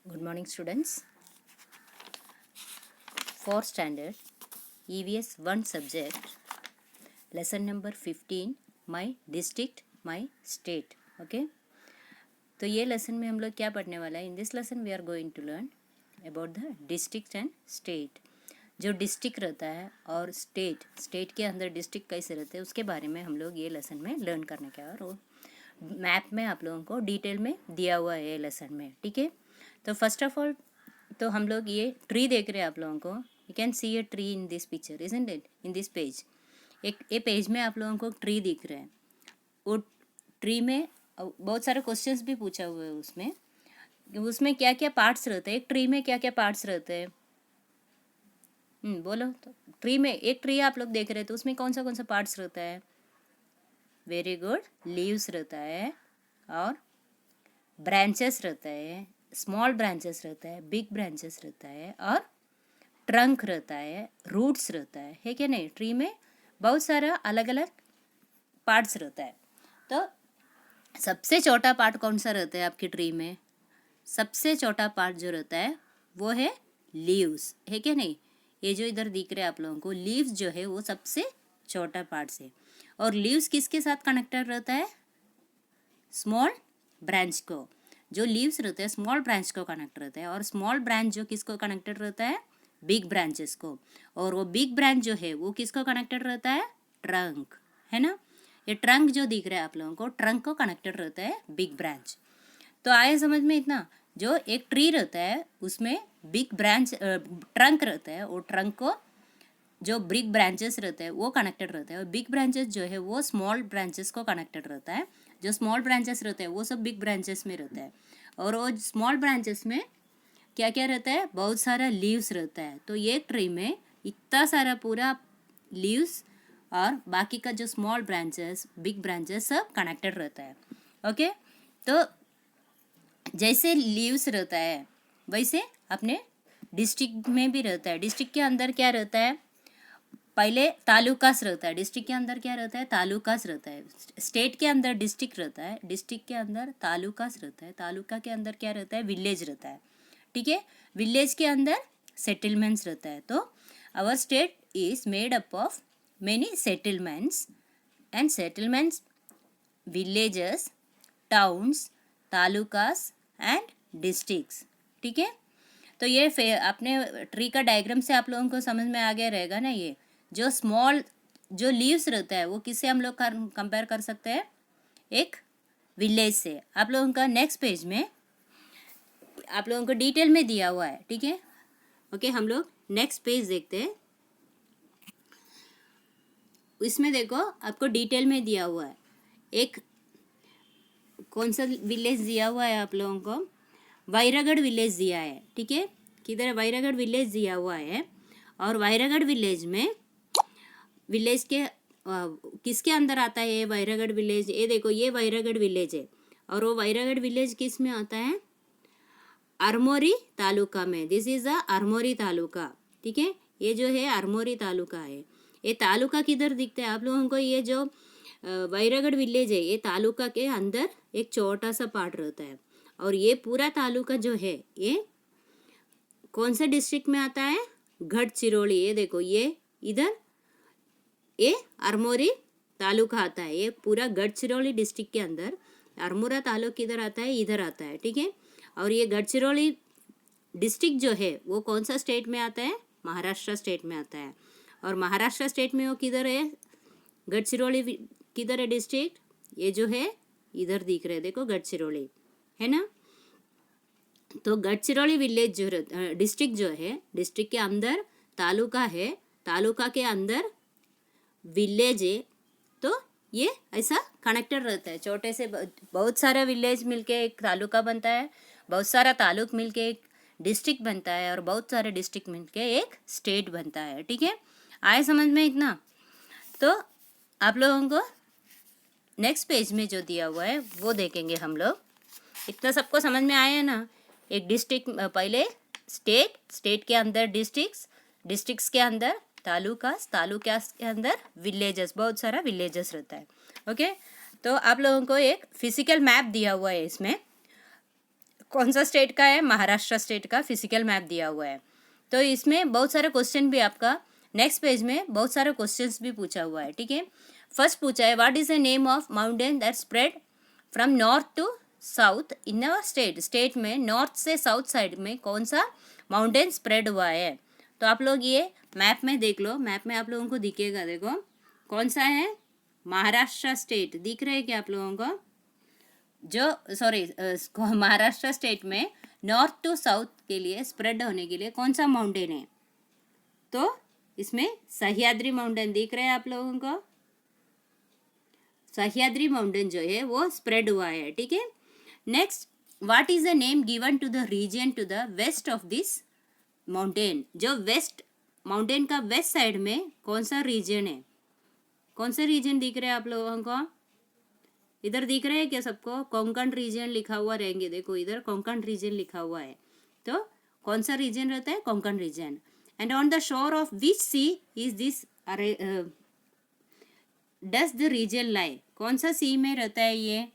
Good morning, students. 4th standard EVS 1 subject, lesson number 15, My district, my state. Okay, तो ये lesson में हम लोग क्या पढ़ने वाला है? In this lesson we are going to learn about the district and state. जो डिस्ट्रिक्ट रहता है और स्टेट के अंदर डिस्ट्रिक्ट कैसे रहते हैं उसके बारे में हम लोग ये लेसन में लर्न करने का है. और मैप में आप लोगों को डिटेल में दिया हुआ है ये लेसन में. ठीक है, तो फर्स्ट ऑफ ऑल तो हम लोग ये ट्री देख रहे हैं आप लोगों को. You can see a tree in this picture, isn't it, in this page. एक ये पेज में आप लोगों को ट्री दिख रहा है. वो ट्री में बहुत सारे क्वेश्चंस भी पूछा हुआ है उसमें. उसमें क्या क्या पार्ट्स रहते हैं, एक ट्री में क्या क्या पार्ट्स रहते हैं. बोलो. तो ट्री में एक ट्री आप लोग देख रहे हैं तो उसमें कौन सा पार्ट्स रहता है? Very good. लीव्स रहता है और ब्रांचेस रहता है, स्मॉल ब्रांचेस रहता है, बिग ब्रांचेस रहता है और ट्रंक रहता है, रूट्स रहता है क्या नहीं? ट्री में बहुत सारा अलग अलग पार्ट्स रहता है. तो सबसे छोटा पार्ट कौन सा रहता है आपकी ट्री में? सबसे छोटा पार्ट जो रहता है वो है लीव्स, है क्या नहीं? ये जो इधर दिख रहे हैं आप लोगों को, लीव्स जो है वो सबसे छोटा पार्ट है. और लीव्स किसके साथ कनेक्टेड रहता है? स्मॉल ब्रांच को. जो लीव्स रहते हैं स्मॉल ब्रांच को कनेक्ट रहता है और स्मॉल ब्रांच जो किसको कनेक्टेड रहता है? बिग ब्रांचेस को. और वो बिग ब्रांच जो है वो किसको कनेक्टेड रहता है? ट्रंक, है ना? ये ट्रंक जो दिख रहा है आप लोगों को, ट्रंक को कनेक्टेड रहता है बिग ब्रांच. तो आए समझ में इतना. जो एक ट्री रहता है उसमें बिग ब्रांच ट्रंक रहता है, वो ट्रंक को जो बिग ब्रांचेस रहते हैं वो कनेक्टेड रहता है और बिग ब्रांचेस जो है वो स्मॉल ब्रांचेस को कनेक्टेड रहता है. जो स्मॉल ब्रांचेस रहते हैं वो सब बिग ब्रांचेस में रहता है. और वो स्मॉल ब्रांचेस में क्या क्या रहता है? बहुत सारा लीव्स रहता है. तो ये ट्री में इतना सारा पूरा लीव्स और बाकी का जो स्मॉल ब्रांचेस बिग ब्रांचेस सब कनेक्टेड रहता है. ओके, तो जैसे लीव्स रहता है वैसे अपने डिस्ट्रिक्ट में भी रहता है. डिस्ट्रिक्ट के अंदर क्या रहता है? पहले तालुकास रहता है. डिस्ट्रिक्ट के अंदर क्या रहता है? तालुकास रहता है. स्टेट के अंदर डिस्ट्रिक्ट रहता है, डिस्ट्रिक्ट के अंदर तालुकास रहता है, तालुका के अंदर क्या रहता है? विलेज रहता है. ठीक है, विलेज के अंदर सेटलमेंट्स रहता है. तो our state is made up of many settlements and settlements, villages, towns, talukas and districts. ठीक है, तो ये अपने ट्री का डायग्राम से आप लोगों को समझ में आ गया रहेगा ना. ये जो स्मॉल जो लीव्स रहता है वो किससे हम लोग कंपेयर कर सकते हैं? एक विलेज से. आप लोगों का नेक्स्ट पेज में आप लोगों को डिटेल में दिया हुआ है. ठीक है, ओके, हम लोग नेक्स्ट पेज देखते हैं. इसमें देखो आपको डिटेल में दिया हुआ है. एक कौन सा विलेज दिया हुआ है आप लोगों को? वैरागढ़ विलेज दिया है. ठीक है, किधर है? वैरागढ़ विलेज दिया हुआ है. और वैरागढ़ विलेज में विलेज के किसके अंदर आता है ये वैरागढ़ विलेज? ये देखो, ये वैरागढ़ विलेज है. और वो वैरागढ़ विलेज किस में आता है? अरमोरी तालुका में. This is a Armori taluka. ठीक है, ये जो है अरमोरी तालुका है. ये तालुका किधर दिखता है आप लोगों को? ये जो वैरागढ़ विलेज है ये तालुका के अंदर एक छोटा सा पार्ट रहता है. और ये पूरा तालुका जो है ये कौन सा डिस्ट्रिक्ट में आता है? गढ़चिरौली. ये देखो, ये इधर ये अरमोरी तालुका आता है. ये पूरा गढ़चिरौली डिस्ट्रिक्ट के अंदर अरमोरा तालुका किधर आता है? इधर आता है. ठीक है, और ये गढ़चिरौली डिस्ट्रिक्ट जो है वो कौन सा स्टेट में आता है? महाराष्ट्र स्टेट में आता है. और महाराष्ट्र स्टेट में वो किधर है? गढ़चिरौली किधर है डिस्ट्रिक्ट? ये जो है इधर दिख रहे हैं, देखो, गढ़चिरौली, है ना? तो गढ़चिरौली विलेज जो डिस्ट्रिक्ट जो है, डिस्ट्रिक्ट के अंदर तालुका है, तालुका के अंदर विलेज है. तो ये ऐसा कनेक्टेड रहता है. छोटे से बहुत सारा विलेज मिलके एक तालुका बनता है, बहुत सारा तालुक मिलके एक डिस्ट्रिक्ट बनता है और बहुत सारे डिस्ट्रिक्ट मिलके एक स्टेट बनता है. ठीक है, आए समझ में इतना? तो आप लोगों को नेक्स्ट पेज में जो दिया हुआ है वो देखेंगे हम लोग. इतना सबको समझ में आया ना? एक डिस्ट्रिक्ट पहले स्टेट के अंदर डिस्ट्रिक्ट्स के अंदर तालुकास के अंदर विलेजेस, बहुत सारा विलेजेस रहता है. ओके, तो आप लोगों को एक फिजिकल मैप दिया हुआ है. इसमें कौन सा स्टेट का है? महाराष्ट्र स्टेट का फिजिकल मैप दिया हुआ है। तो इसमें बहुत सारे क्वेश्चन भी आपका नेक्स्ट पेज में बहुत सारे क्वेश्चंस भी पूछा हुआ है, ठीक है। फर्स्ट पूछा है what is the name of mountain that spread from north to south in our state. State में नॉर्थ से साउथ साइड में कौन सा माउंटेन स्प्रेड हुआ है। तो आप लोग ये मैप में देख लो, मैप में आप लोगों को दिखेगा, देखो कौन सा है, महाराष्ट्र स्टेट दिख रहा है क्या आप लोगों को? जो सॉरी महाराष्ट्र स्टेट में नॉर्थ टू साउथ के लिए स्प्रेड होने के लिए कौन सा माउंटेन है? तो इसमें सह्याद्री माउंटेन दिख रहे हैं आप लोगों को। सह्याद्री माउंटेन जो है वो स्प्रेड हुआ है, ठीक है। Next, what is the name given to the region to the west of this mountain. जो वेस्ट माउंटेन का वेस्ट साइड में कौन सा रीजन है? कौन सा रीजन दिख रहा है आप लोगों को? इधर दिख रहा है क्या सबको? कोंकण रीजन लिखा हुआ रहेंगे, देखो इधर कोंकण रीजन लिखा हुआ है। तो कौन सा रीजन रहता है? Konkan region. And on the shore of which sea is this does the region lie. कौन सा सी में रहता है ये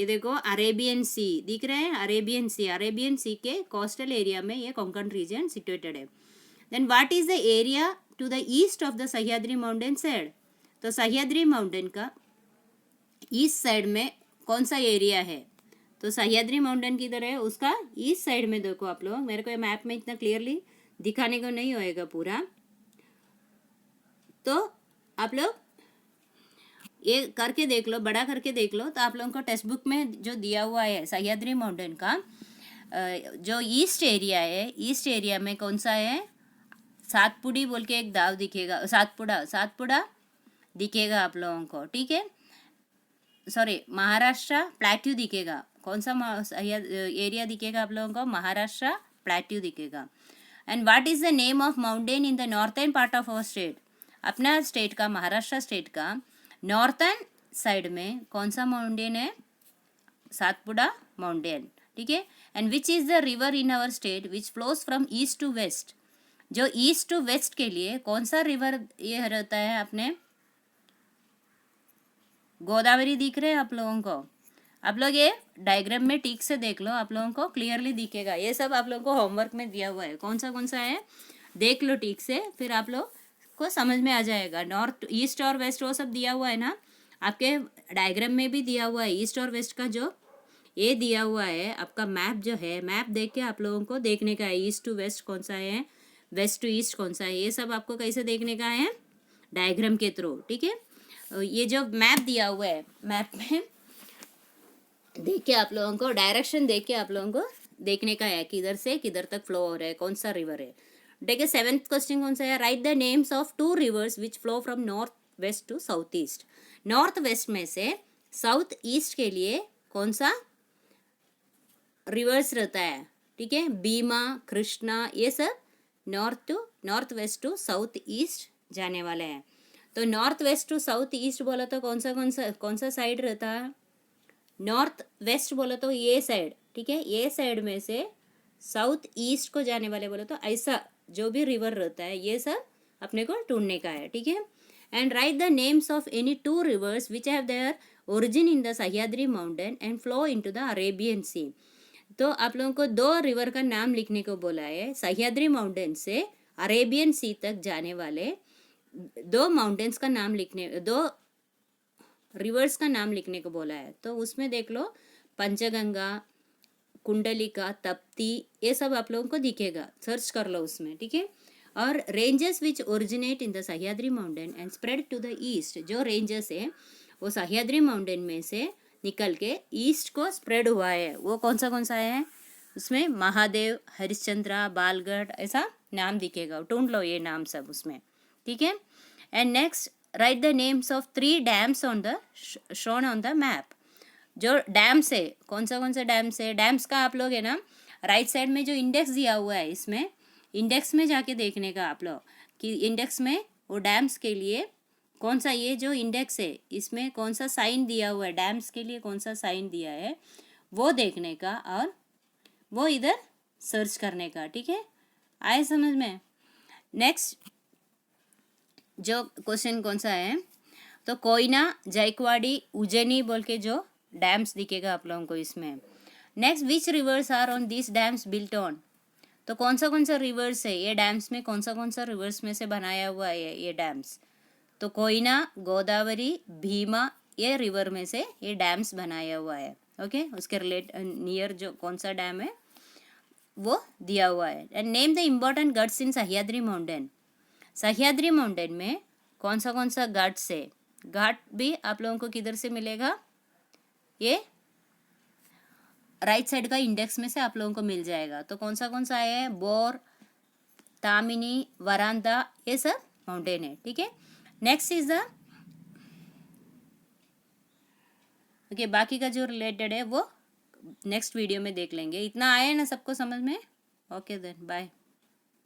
देखो अरेबियन सी दिख रहा है, अरेबियन सी। अरेबियन सी के कोस्टल एरिया में ये कोंकण रीजन सिचुएटेड है। Then what is the area to the east of the Sahyadri mountain side. तो सह्याद्री माउंटेन का ईस्ट साइड में कौन सा एरिया है? तो सह्याद्री माउंटेन किधर है? उसका ईस्ट साइड में देखो आप लोग। मेरे को ये मैप में इतना क्लियरली दिखाने को नहीं होएगा पूरा, तो आप लोग ये करके देख लो, बड़ा करके देख लो। तो आप लोगों को टेक्स्ट बुक में जो दिया हुआ है सह्याद्री माउंटेन का जो ईस्ट एरिया है, ईस्ट एरिया में कौन सा है? सातपुड़ी बोल के एक दाव दिखेगा, सातपुड़ा दिखेगा आप लोगों को, ठीक है। सॉरी, महाराष्ट्र प्लेट्यू दिखेगा। कौन सा एरिया दिखेगा आप लोगों को? महाराष्ट्र प्लेट्यू दिखेगा। And what is the name of mountain in the northern part of our state. अपना स्टेट का, महाराष्ट्र स्टेट का नॉर्थर्न साइड में कौन सा माउंटेन है? सातपुड़ा माउंटेन, ठीक है। And which is the river in our state which flows from east to west. जो ईस्ट टू वेस्ट के लिए कौन सा रिवर ये रहता है? अपने गोदावरी दिख रहे हैं आप लोगों को। आप लोग ये डायग्राम में ठीक से देख लो, आप लोगों को क्लियरली दिखेगा। ये सब आप लोगों को होमवर्क में दिया हुआ है, कौन सा है देख लो ठीक से, फिर आप लोग को समझ में आ जाएगा। नॉर्थ, ईस्ट और वेस्ट वो सब दिया हुआ है ना, आपके डायग्राम में भी दिया हुआ है। ईस्ट और वेस्ट का जो ये दिया हुआ है आपका मैप जो है, मैप देख के आप लोगों को देखने का है ईस्ट टू वेस्ट कौन सा है, वेस्ट टू ईस्ट कौन सा है, ये सब आपको कैसे देखने का है? डायग्राम के थ्रू, ठीक है। ये जो मैप दिया हुआ है, मैप में देख के आप लोगों को डायरेक्शन देख के आप लोगों को देखने का है किधर से किधर तक फ्लो हो रहा है, कौन सा रिवर है। देखिए 7th क्वेश्चन कौन सा है? Write the names of 2 rivers which flow from north west to south east. North west में से साउथ ईस्ट के लिए कौन सा रिवर्स रहता है, ठीक है। भीमा, कृष्णा, ये सब north west to south east जाने वाले हैं। तो north west to south east बोला तो कौन सा साइड रहता है? नॉर्थ वेस्ट बोला तो ये साइड, ठीक है। ये साइड में से साउथ ईस्ट को जाने वाले बोले तो ऐसा जो भी रिवर रहता है ये सब अपने को ढूंढने का है, ठीक है। And write the names of any 2 rivers which have their origin in the Sahyadri mountain and flow into the Arabian sea. तो आप लोगों को 2 रिवर का नाम लिखने को बोला है। सह्याद्री माउंटेन से अरेबियन सी तक जाने वाले 2 माउंटेन्स का नाम लिखने, 2 रिवर्स का नाम लिखने को बोला है। तो उसमें देख लो पंचगंगा, कुंडलिका, तप्ती, ये सब आप लोगों को दिखेगा, सर्च कर लो उसमें, ठीक है। और ranges which originate in the Sahyadri mountain and spread to the east. जो रेंजेस है वो सह्याद्री माउंटेन में से निकल के ईस्ट को स्प्रेड हुआ है, वो कौन सा है? उसमें महादेव, हरिश्चंद्रा, बालगढ़, ऐसा नाम दिखेगा, ढूंढ लो ये नाम सब उसमें, ठीक है। And next, right the names of 3 dams on the shown on the map. जो डैम्स है, कौन सा डैम्स है? डैम्स का आप लोग है ना राइट साइड में जो इंडेक्स दिया हुआ है, इसमें इंडेक्स में जाके देखने का आप लोग कि इंडेक्स में वो डैम्स के लिए कौन सा, ये जो इंडेक्स है इसमें कौन सा साइन दिया हुआ है, डैम्स के लिए कौन सा साइन दिया है वो देखने का और वो इधर सर्च करने का, ठीक है। आए समझ में? नेक्स्ट जो क्वेश्चन कौन सा है? तो कोयना, जायकवाड़ी, उज्जैनी बोल के जो डैम्स दिखेगा आप लोगों को इसमें। Next, which rivers are on this dams built on? तो कौन सा रिवर्स है ये डैम्स में, कौन सा रिवर्स में से बनाया हुआ है ये डैम्स? तो कोयना, गोदावरी, भीमा, ये रिवर में से ये डैम्स बनाया हुआ है। ओके, उसके नियर जो कौन सा डैम है वो दिया हुआ है। And name the important guts in Sahyadri mountain. Sahyadri mountain में कौन सा घाट्स है? घाट भी आप लोगों को किधर से मिलेगा? ये राइट साइड का इंडेक्स में से आप लोगों को मिल जाएगा। तो कौन सा है? बोर, तामिनी, वरांदा, ये सब माउंटेन है। ठीक है, नेक्स्ट इज द ओके, बाकी का जो रिलेटेड है वो नेक्स्ट वीडियो में देख लेंगे। इतना आया है ना सबको समझ में? Okay then, bye.